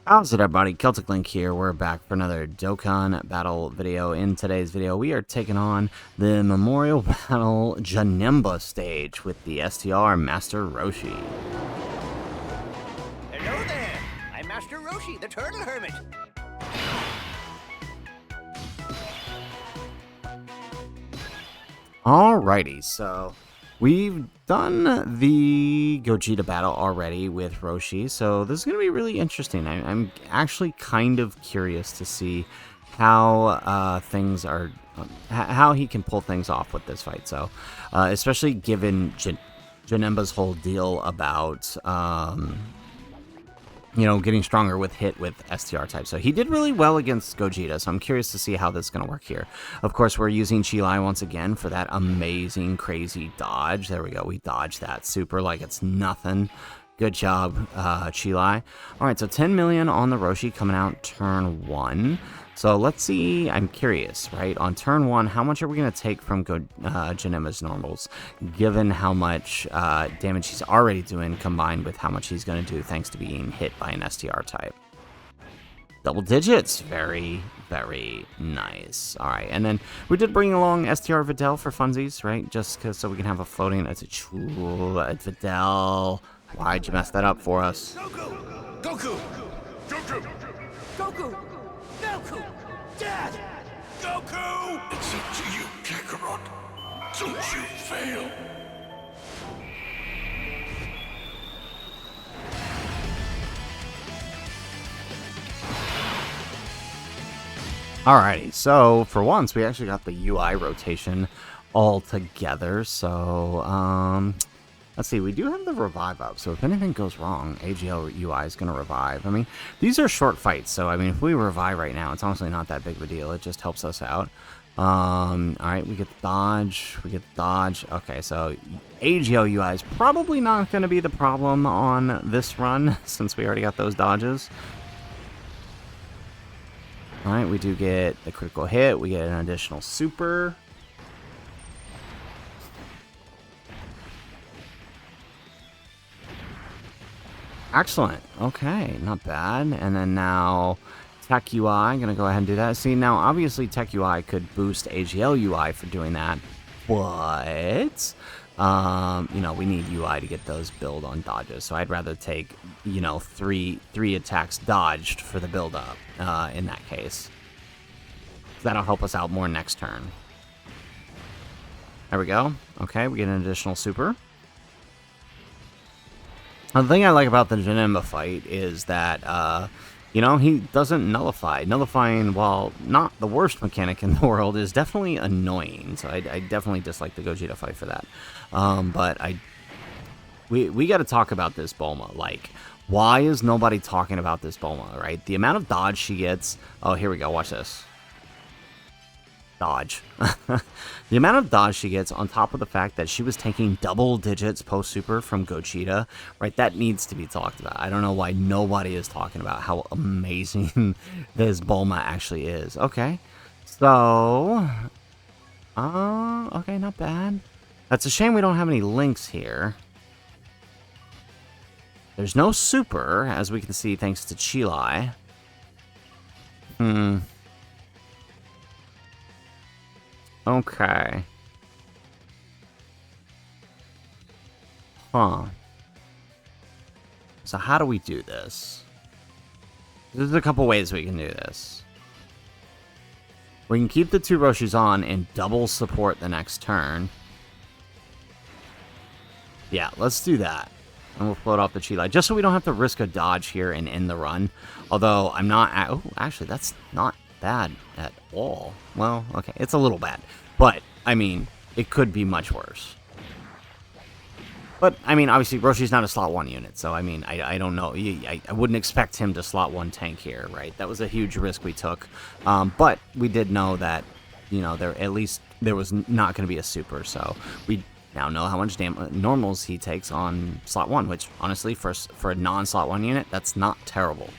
How's it, everybody? Celtic Link here. We're back for another Dokkan battle video. In today's video, we are taking on the Memorial Battle JANEMBA stage with the STR Master Roshi. Hello there! I'm Master Roshi, the Turtle Hermit. Alrighty, so we've done the Gogeta battle already with Roshi, so this is going to be really interesting. I'm actually kind of curious to see how things are, how he can pull things off with this fight. So, especially given Janemba's whole deal about, you know, getting stronger with hit with STR type. So he did really well against Gogeta, so I'm curious to see how this is going to work here. Of course, we're using Chilai once again for that amazing, crazy dodge. There we go. We dodged that super like it's nothing. Good job, Chilai. All right, so 10 million on the Roshi coming out turn 1. So let's see, I'm curious, right? On turn 1, how much are we going to take from Janemba's normals, given how much damage he's already doing, combined with how much he's going to do thanks to being hit by an STR type? Double digits. Very, very nice. All right, and then we did bring along STR Videl for funsies, right? Just so we can have a floating... It's a Videl. Why'd you mess that up for us? Goku! Goku! Goku! Goku! Goku! Dad! Goku! It's up to you, Kakarot. Don't you fail. Alrighty, so for once we actually got the UI rotation all together. So let's see, we do have the revive up, so if anything goes wrong, AGL UI is going to revive. I mean, these are short fights, so I mean, if we revive right now, it's honestly not that big of a deal. It just helps us out. Alright, we get the dodge, Okay, so AGL UI is probably not going to be the problem on this run, since we already got those dodges. Alright, we do get the critical hit, we get an additional super. Excellent. Okay, not bad. And then now Tech UI, I'm going to go ahead and do that. See, now obviously Tech UI could boost AGL UI for doing that, but you know, we need UI to get those build on dodges. So I'd rather take, you know, three attacks dodged for the build up in that case. That'll help us out more next turn. There we go. Okay, we get an additional super. The thing I like about the Janemba fight is that, you know, he doesn't nullify. Nullifying, while not the worst mechanic in the world, is definitely annoying. So I definitely dislike the Gogeta fight for that. But we got to talk about this Bulma. Like, why is nobody talking about this Bulma, right? The amount of dodge she gets... Oh, here we go. Watch this. Dodge. The amount of dodge she gets on top of the fact that she was taking double digits post-super from Gogeta, right? That needs to be talked about. I don't know why nobody is talking about how amazing this Bulma actually is. Okay. So, okay, not bad. That's a shame we don't have any links here. There's no super, as we can see, thanks to Chilai. Okay. Huh. So how do we do this? There's a couple ways we can do this. We can keep the two Roshis on and double support the next turn. Yeah, let's do that. And we'll float off the Chilai, just so we don't have to risk a dodge here and end the run. Although I'm not... Oh, actually, that's not bad at all. Well, okay, it's a little bad. But, I mean, it could be much worse. But, I mean, obviously, Roshi's not a slot 1 unit, so, I mean, I don't know. I wouldn't expect him to slot 1 tank here, right? That was a huge risk we took. But we did know that, you know, at least there was not going to be a super, so we now know how much normals he takes on slot 1, which, honestly, for a non-slot 1 unit, that's not terrible.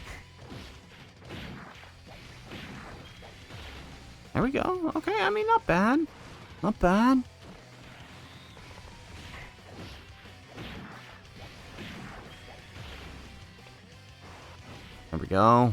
There we go. Okay, I mean, not bad. Not bad. There we go.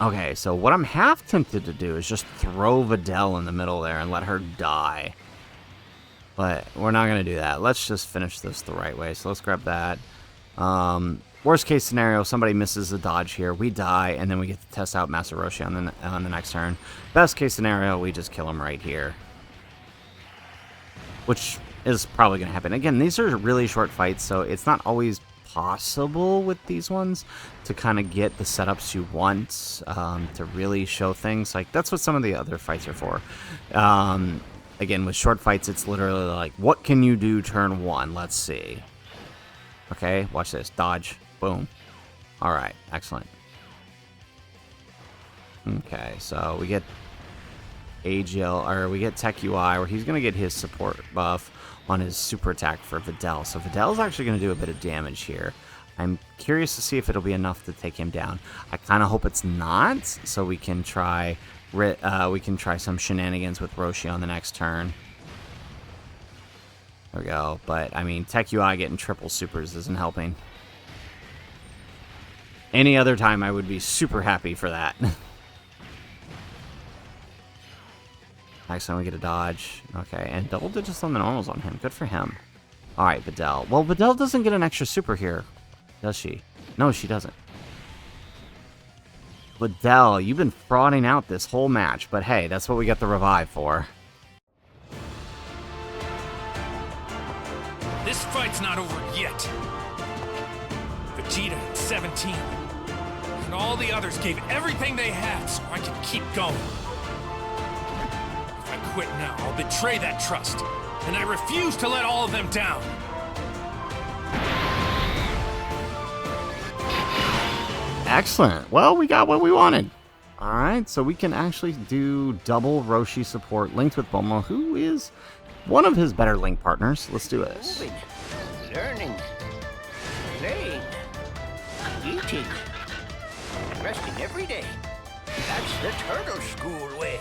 Okay, so what I'm half tempted to do is just throw Videl in the middle there and let her die. But we're not going to do that. Let's just finish this the right way. So let's grab that. Worst case scenario, somebody misses a dodge here. We die, and then we get to test out Master Roshi on the next turn. Best case scenario, we just kill him right here. Which is probably going to happen. Again, these are really short fights, so it's not always possible with these ones to kind of get the setups you want, to really show things. Like, that's what some of the other fights are for. Again, with short fights, it's literally like, what can you do turn one? Let's see. Okay, watch this. Dodge. Boom. All right, excellent. Okay, so we get AGL, or we get Tech UI, where he's going to get his support buff on his super attack for Videl. So Videl's actually going to do a bit of damage here. I'm curious to see if it'll be enough to take him down. I kind of hope it's not, so we can try some shenanigans with Roshi on the next turn. There we go. But, I mean, Tech UI getting triple supers isn't helping. Any other time, I would be super happy for that. Next time we get a dodge. Okay, and double digits on the normals on him. Good for him. Alright, Videl. Well, Videl doesn't get an extra super here, does she? No, she doesn't. Videl, you've been frauding out this whole match, but hey, that's what we got the revive for. This fight's not over yet. Vegeta at 17. And all the others gave everything they had so I could keep going. If I quit now, I'll betray that trust. And I refuse to let all of them down. Excellent. Well, we got what we wanted. Alright, so we can actually do double Roshi support linked with Bulma, who is one of his better link partners. Let's do this. Moving, learning, playing, eating, resting every day. That's the turtle school way.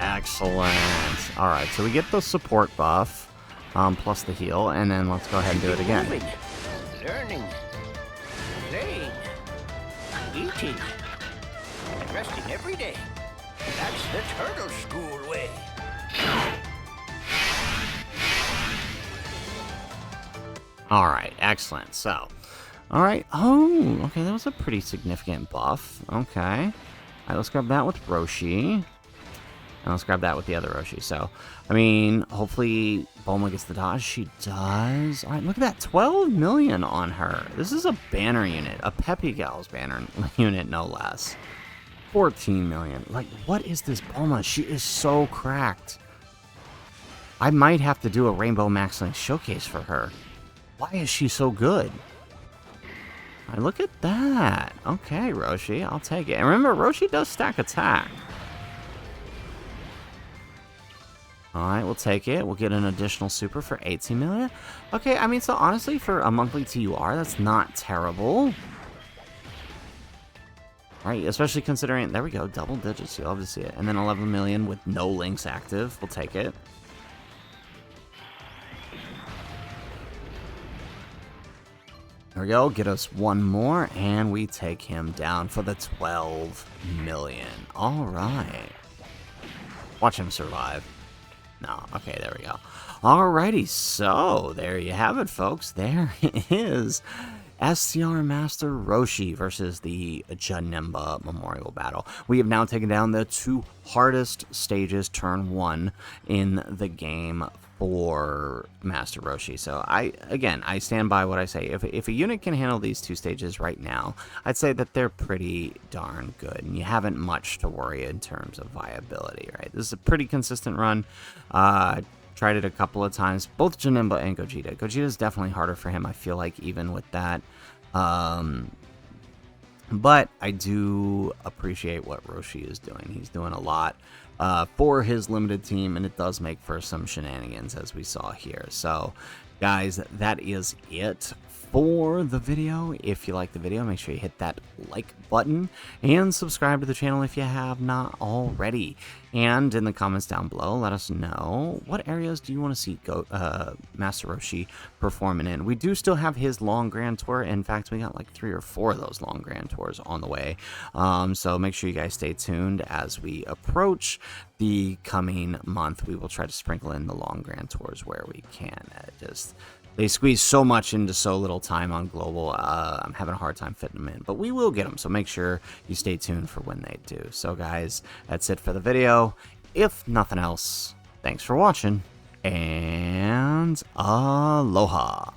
Excellent. Alright, so we get the support buff, plus the heal, and then let's go ahead and do it again. Moving, learning, playing, eating, and resting every day. That's the turtle school way. Alright, excellent. So, alright. Oh, okay, that was a pretty significant buff. Okay. Alright, let's grab that with Roshi. And let's grab that with the other Roshi. So, I mean, hopefully Bulma gets the dodge. She does. Alright, look at that. 12 million on her. This is a banner unit. A Peppy Gal's banner unit, no less. 14 million. Like, what is this Bulma? She is so cracked. I might have to do a Rainbow Max Link showcase for her. Why is she so good? Alright, look at that. Okay, Roshi, I'll take it. And remember, Roshi does stack attack. Alright, we'll take it. We'll get an additional super for 18 million. Okay, I mean, so honestly, for a monthly TUR, that's not terrible. Alright, especially considering, there we go, double digits, you'll love to see it. And then 11 million with no links active. We'll take it. There we go, get us one more, and we take him down for the 12 million. Alright. Watch him survive. No, okay, there we go. Alrighty, so there you have it, folks. There is STR Master Roshi versus the Janemba Memorial Battle. We have now taken down the two hardest stages, turn one, in the game for Master Roshi. So I stand by what I say. If a unit can handle these two stages right now, I'd say that they're pretty darn good, and you haven't much to worry in terms of viability, right? This is a pretty consistent run. Tried it a couple of times, both Janemba and Gogeta. Gogeta is definitely harder for him, I feel like, even with that. But I do appreciate what Roshi is doing. He's doing a lot for his limited team, and it does make for some shenanigans, as we saw here. So, guys, that is it for the video. If you like the video, make sure you hit that like button and subscribe to the channel if you have not already. And in the comments down below, let us know what areas do you want to see Master Roshi performing in. We do still have his long grand tour. In fact, we got like 3 or 4 of those long grand tours on the way. So make sure you guys stay tuned as we approach the coming month. We will try to sprinkle in the long grand tours where we can. They squeeze so much into so little time on global. I'm having a hard time fitting them in, but we will get them. So make sure you stay tuned for when they do. So guys, that's it for the video. If nothing else, thanks for watching and aloha.